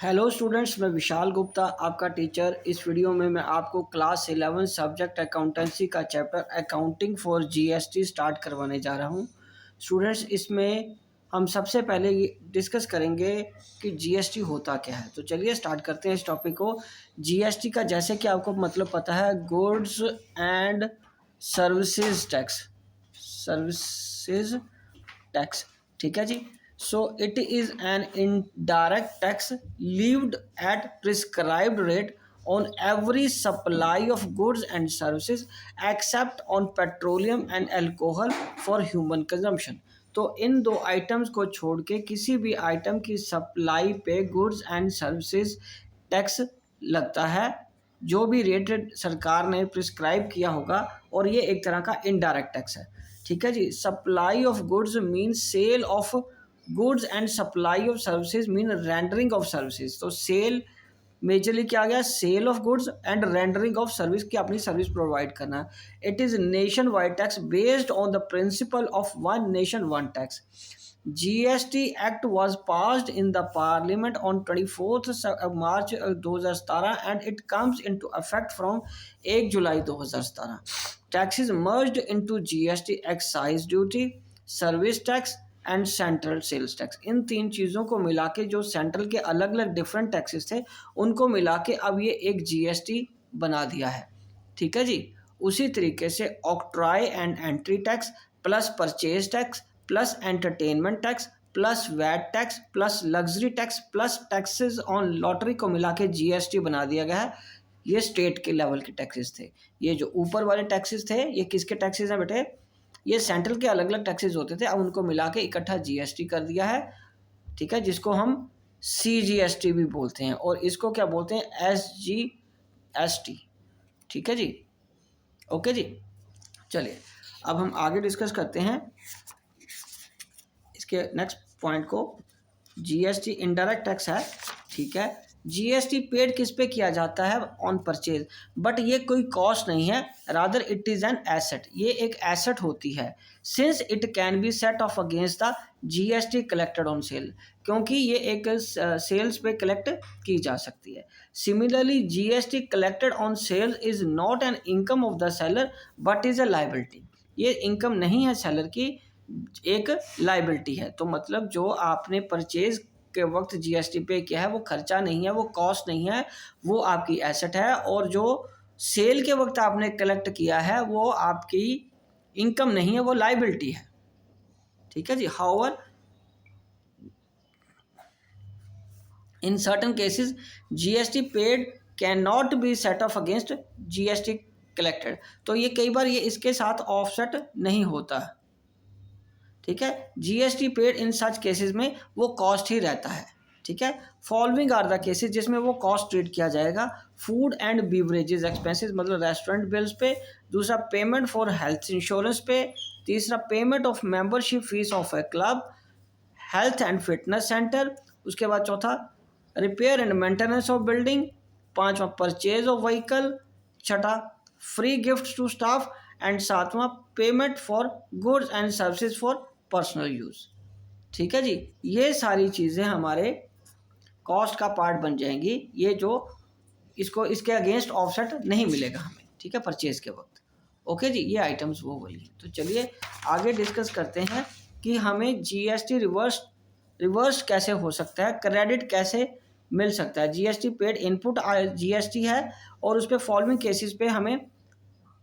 Hello students, मैं विशाल गुप्ता आपका teacher. इस वीडियो में मैं आपको क्लास 11 सब्जेक्ट अकाउंटेंसी का chapter accounting for GST start करवाने जा रहा हूं। स्टूडेंट्स, इसमें हम सबसे पहले ये डिस्कस करेंगे कि जीएसटी होता क्या है। तो चलिए स्टार्ट करते हैं इस टॉपिक को। जीएसटी का जैसे कि आपको मतलब पता है, goods and services tax. Services tax, ठीक है जी। So it is an indirect tax levied at prescribed rate on every supply of goods and services except on petroleum and alcohol for human consumption। तो इन दो items को छोड़ के किसी भी आइटम की सप्लाई पे गुड्स एंड सर्विसेज टैक्स लगता है, जो भी रेट सरकार ने प्रिस्क्राइब किया होगा, और ये एक तरह का इनडायरेक्ट टैक्स है। ठीक है जी। Supply of goods mean sale of goods and supply of services mean rendering of services. तो सेल मेजरली क्या आ गया, sale of goods and rendering of service, की अपनी सर्विस प्रोवाइड करना। It is nation wide tax based on the principle of one nation one tax. GST act was passed in the parliament on 24th March 2017 and it comes into effect from 1 July 2017। Taxes merged into GST excise duty, service tax and central sales tax. इन तीन चीज़ों को मिला के, जो central के अलग अलग डिफरेंट टैक्सेस थे, उनको मिला के अब ये एक जीएसटी बना दिया है। ठीक है जी। उसी तरीके से octroi and entry tax plus purchase tax plus entertainment tax plus VAT tax plus luxury tax plus taxes on lottery को मिला के जीएसटी बना दिया गया है। ये स्टेट के लेवल के टैक्सेस थे। ये जो ऊपर वाले टैक्सेस थे, ये किसके टैक्सेस हैं बेटे? ये सेंट्रल के अलग अलग टैक्सेस होते थे, अब उनको मिला के इकट्ठा जीएसटी कर दिया है। ठीक है, जिसको हम सीजीएसटी भी बोलते हैं, और इसको क्या बोलते हैं? एसजीएसटी। ठीक है जी। ओके जी। चलिए अब हम आगे डिस्कस करते हैं इसके नेक्स्ट पॉइंट को। जीएसटी इनडायरेक्ट टैक्स है। ठीक है। जीएसटी पेड किस पे किया जाता है? On purchase. बट ये कोई कॉस्ट नहीं है, rather it is an asset. ये एक एसेट होती है। Since it can be set off against the GST collected on sale, क्योंकि ये एक सेल्स पे कलेक्ट की जा सकती है। Similarly GST collected on sales is not an income of the seller but is a liability. ये इनकम नहीं है सेलर की, एक लाइबिलिटी है। तो मतलब जो आपने परचेज के वक्त जीएसटी पे किया है, वो खर्चा नहीं है, वो कॉस्ट नहीं है, वो आपकी एसेट है। और जो सेल के वक्त आपने कलेक्ट किया है, वो आपकी इनकम नहीं है, वो लाइबिलिटी है। ठीक है जी। However in certain cases GST paid can not be set off against GST collected. तो ये कई बार ये इसके साथ ऑफसेट नहीं होता। ठीक है। GST paid in such cases में वो कॉस्ट ही रहता है। ठीक है। फॉलोइंग आर द केसेस जिसमें वो कॉस्ट ट्रीट किया जाएगा। फूड एंड बीवरेजेस एक्सपेंसेस, मतलब रेस्टोरेंट बिल्स पे। दूसरा पेमेंट फॉर हेल्थ इंश्योरेंस पे। तीसरा payment of membership fees of a club, health and fitness centre. उसके बाद चौथा repair and maintenance of building. पांचवा परचेज ऑफ व्हीकल। छठा free gift to staff. And सातवां payment for goods and services for personal use. ठीक है जी। ये सारी चीज़ें हमारे कॉस्ट का पार्ट बन जाएंगी। ये जो इसको इसके अगेंस्ट ऑफसेट नहीं मिलेगा हमें। ठीक है, परचेज के वक्त। ओके जी। ये आइटम्स वो वाली। तो चलिए आगे डिस्कस करते हैं कि हमें जीएसटी रिवर्स कैसे हो सकता है, क्रेडिट कैसे मिल सकता है। जीएसटी पेड इनपुट जीएसटी है, और उस पर फॉलोइंग केसेस पे हमें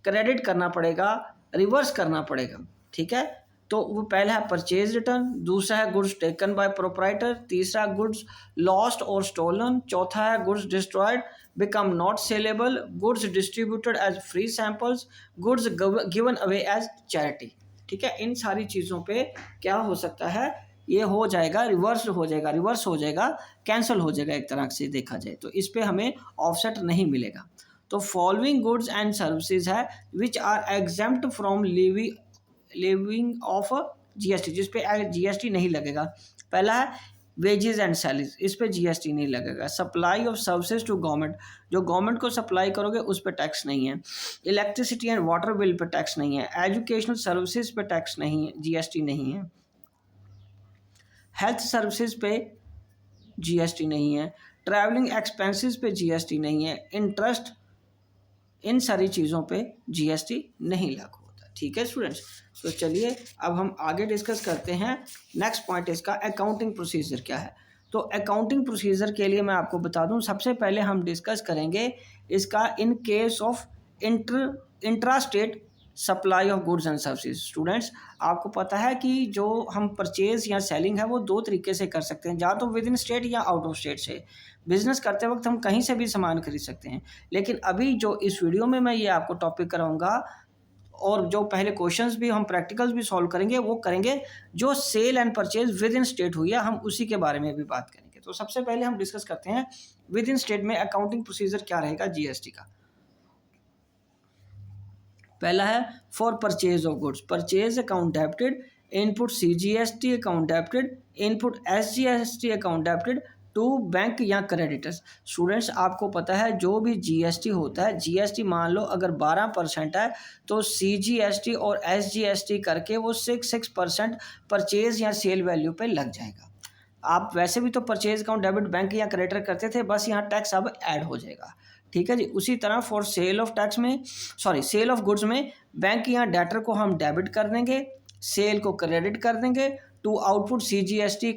क्रेडिट करना पड़ेगा, रिवर्स करना पड़ेगा। ठीक है। तो वो पहला है परचेज रिटर्न, दूसरा है गुड्स टेकन बाय प्रोप्राइटर, तीसरा गुड्स लॉस्ट और स्टोलन, चौथा है goods destroyed become not saleable, goods distributed as free samples, goods given away as charity. ठीक है। इन सारी चीज़ों पे क्या हो सकता है? ये हो जाएगा, रिवर्स हो जाएगा, कैंसिल हो जाएगा एक तरह से देखा जाए तो। इस पर हमें ऑफसेट नहीं मिलेगा। तो फॉलोइंग गुड्स एंड सर्विसेज है which are exempt from levying of GST, जिस पे जीएसटी नहीं लगेगा। पहला है वेजेस एंड सैलरीज, इस पे जीएसटी नहीं लगेगा। Supply of services to government, जो गवर्नमेंट को सप्लाई करोगे उस पे टैक्स नहीं है। इलेक्ट्रिसिटी एंड वाटर बिल पे टैक्स नहीं है। एजुकेशनल सर्विसेज पे टैक्स नहीं है, जीएसटी नहीं है। हेल्थ सर्विसेज पे जीएसटी नहीं है। ट्रैवलिंग एक्सपेंसेस पे जीएसटी नहीं है, इंटरेस्ट, इन सारी चीज़ों पे जीएसटी नहीं लागू होता। ठीक है स्टूडेंट्स, तो चलिए अब हम आगे डिस्कस करते हैं। नेक्स्ट पॉइंट इसका अकाउंटिंग प्रोसीजर क्या है। तो अकाउंटिंग प्रोसीजर के लिए मैं आपको बता दूं, सबसे पहले हम डिस्कस करेंगे इसका in case of intra state supply of goods and services. Students, आपको पता है कि जो हम परचेज या सेलिंग है वो दो तरीके से कर सकते हैं, या तो विद इन स्टेट या आउट ऑफ स्टेट से। बिजनेस करते वक्त हम कहीं से भी सामान खरीद सकते हैं, लेकिन अभी जो इस वीडियो में मैं ये आपको टॉपिक कराऊंगा और जो पहले क्वेश्चंस भी हम प्रैक्टिकल्स भी सॉल्व करेंगे वो करेंगे जो sale and purchase within state हुई है, हम उसी के बारे में भी बात करेंगे। तो सबसे पहले हम डिस्कस करते हैं विद इन स्टेट में अकाउंटिंग प्रोसीजर क्या रहेगा जीएसटी का। पहला है for purchase of goods, purchase account debited, input CGST account debited, input SGST account debited to bank या क्रेडिटर्स। स्टूडेंट्स, आपको पता है जो भी जीएसटी होता है, जीएसटी मान लो अगर 12% है तो सीजीएसटी और एसजीएसटी करके वो 6% परचेज या सेल वैल्यू पे लग जाएगा। आप वैसे भी तो परचेज अकाउंट डेबिट बैंक या क्रेडिटर करते थे, बस यहाँ टैक्स अब ऐड हो जाएगा। ठीक है जी। उसी तरह फॉर सेल ऑफ टैक्स में सेल ऑफ गुड्स में बैंक या डेटर को हम डेबिट कर देंगे, सेल को क्रेडिट कर देंगे to output CGST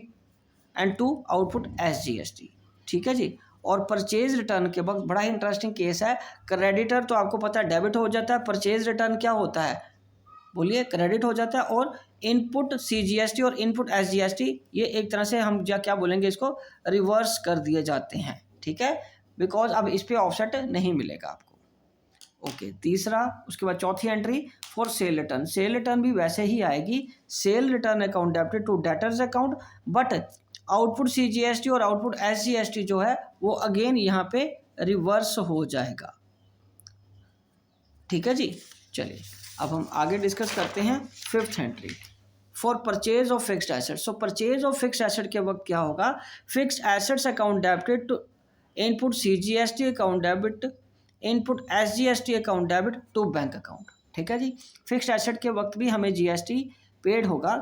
and to output SGST. ठीक है जी। और परचेज रिटर्न के वक्त बड़ा ही इंटरेस्टिंग केस है, क्रेडिटर तो आपको पता है डेबिट हो जाता है, परचेज रिटर्न क्या होता है बोलिए, क्रेडिट हो जाता है। और इनपुट सीजीएसटी और इनपुट एसजीएसटी ये एक तरह से हम क्या बोलेंगे, इसको रिवर्स कर दिए जाते हैं। ठीक है, बिकॉज अब इस पे ऑफसेट नहीं मिलेगा आपको। ओके, तीसरा, उसके बाद चौथी entry for sale return. Sale return भी वैसे ही आएगी, sale return account debited to debtors account, but output CGST और आउटपुट एसजीएसटी जो है वो अगेन यहाँ पे रिवर्स हो जाएगा। ठीक है जी। चलिए अब हम आगे डिस्कस करते हैं fifth entry for purchase of fixed asset. So purchase of fixed asset के वक्त क्या होगा, fixed assets account debited to input CGST account debit, input SGST account debit to bank account. ठीक है जी। फिक्स्ड एसेट के वक्त भी हमें जीएसटी पेड होगा,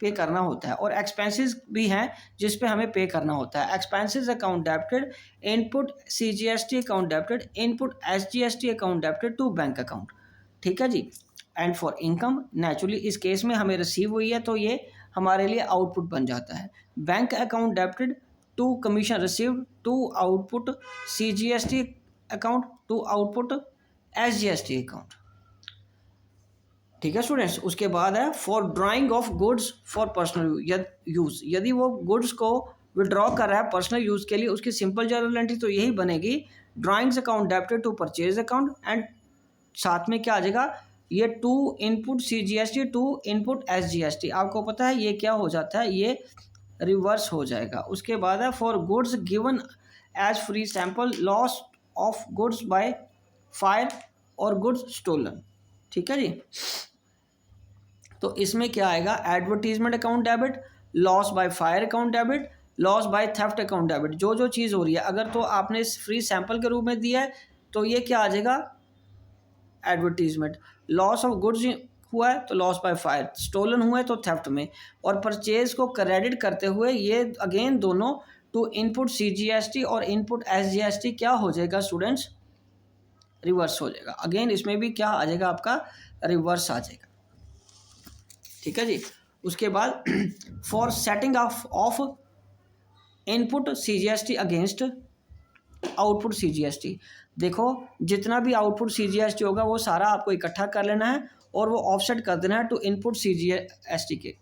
पे करना होता है, और एक्सपेंसेस भी हैं जिस पे हमें पे करना होता है। Expenses account debited, input CGST account debited, input SGST account debited to bank account. ठीक है जी। एंड फॉर इनकम, नेचुरली इस केस में हमें रिसीव हुई है तो ये हमारे लिए आउटपुट बन जाता है। Bank account debited to commission received to output CGST account to output SGST account. ठीक है स्टूडेंट्स। उसके बाद है for drawing of goods for personal use. यदि वो गुड्स को विड्रॉ कर रहा है पर्सनल यूज के लिए, उसकी सिंपल जर्नल एंट्री तो यही बनेगी, drawings account debited to purchase account, and साथ में क्या आ जाएगा, ये to input CGST to input SGST. आपको पता है ये क्या हो जाता है, ये रिवर्स हो जाएगा। उसके बाद है for goods given as free sample, loss of goods by fire और गुड्स स्टोलन। ठीक है जी। तो इसमें क्या आएगा, advertisement account debit, loss by fire account debit, loss by theft account debit. जो जो चीज़ हो रही है, अगर तो आपने इस फ्री सैंपल के रूप में दिया है तो ये क्या आ जाएगा, एडवर्टीजमेंट। लॉस ऑफ गुड्स हुआ है तो लॉस बाय फायर, स्टोलन हुआ है तो थेफ्ट में, और परचेज को क्रेडिट करते हुए ये अगेन दोनों टू इनपुट सीजीएसटी और इनपुट एसजीएसटी क्या हो जाएगा स्टूडेंट्स, रिवर्स हो जाएगा। अगेन इसमें भी क्या आ जाएगा, आपका रिवर्स आ जाएगा। ठीक है जी। उसके बाद for setting off input CGST against output CGST. देखो जितना भी आउटपुट सीजीएसटी होगा वो सारा आपको इकट्ठा कर लेना है और वो ऑफसेट कर देना है टू इनपुट सीजीएसटी के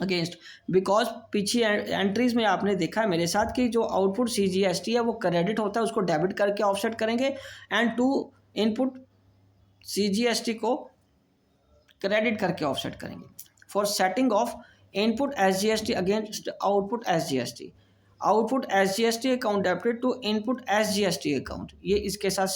अगेंस्ट, बिकॉज पीछे एंट्रीज में आपने देखा है मेरे साथ कि जो आउटपुट सीजीएसटी है वो क्रेडिट होता है, उसको डेबिट करके ऑफसेट करेंगे, एंड टू इनपुट सीजीएसटी को क्रेडिट करके ऑफसेट करेंगे। For setting off input SGST against output SGST, output SGST account debited to input SGST account, ये इसके साथ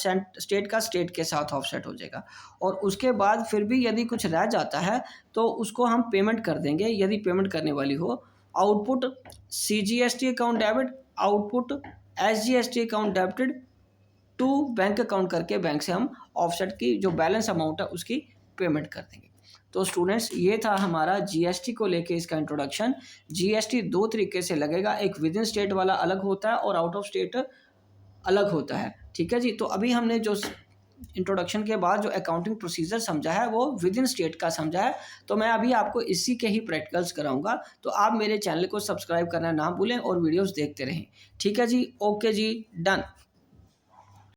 स्टेट का स्टेट के साथ ऑफसेट हो जाएगा। और उसके बाद फिर भी यदि कुछ रह जाता है तो उसको हम पेमेंट कर देंगे, यदि पेमेंट करने वाली हो। Output CGST account debit, output SGST account debited to bank account करके बैंक से हम ऑफसेट की जो बैलेंस अमाउंट है उसकी पेमेंट कर देंगे। तो स्टूडेंट्स ये था हमारा जीएसटी को लेके इसका इंट्रोडक्शन। जीएसटी दो तरीके से लगेगा, एक विद इन स्टेट वाला अलग होता है और आउट ऑफ स्टेट अलग होता है। ठीक है जी। तो अभी हमने जो इंट्रोडक्शन के बाद जो अकाउंटिंग प्रोसीजर समझा है वो विद इन स्टेट का समझा है। तो मैं अभी आपको इसी के ही प्रैक्टिकल्स कराऊंगा। तो आप मेरे चैनल को सब्सक्राइब करना ना भूलें और वीडियोस देखते रहें। ठीक है जी, ओके जी, डन।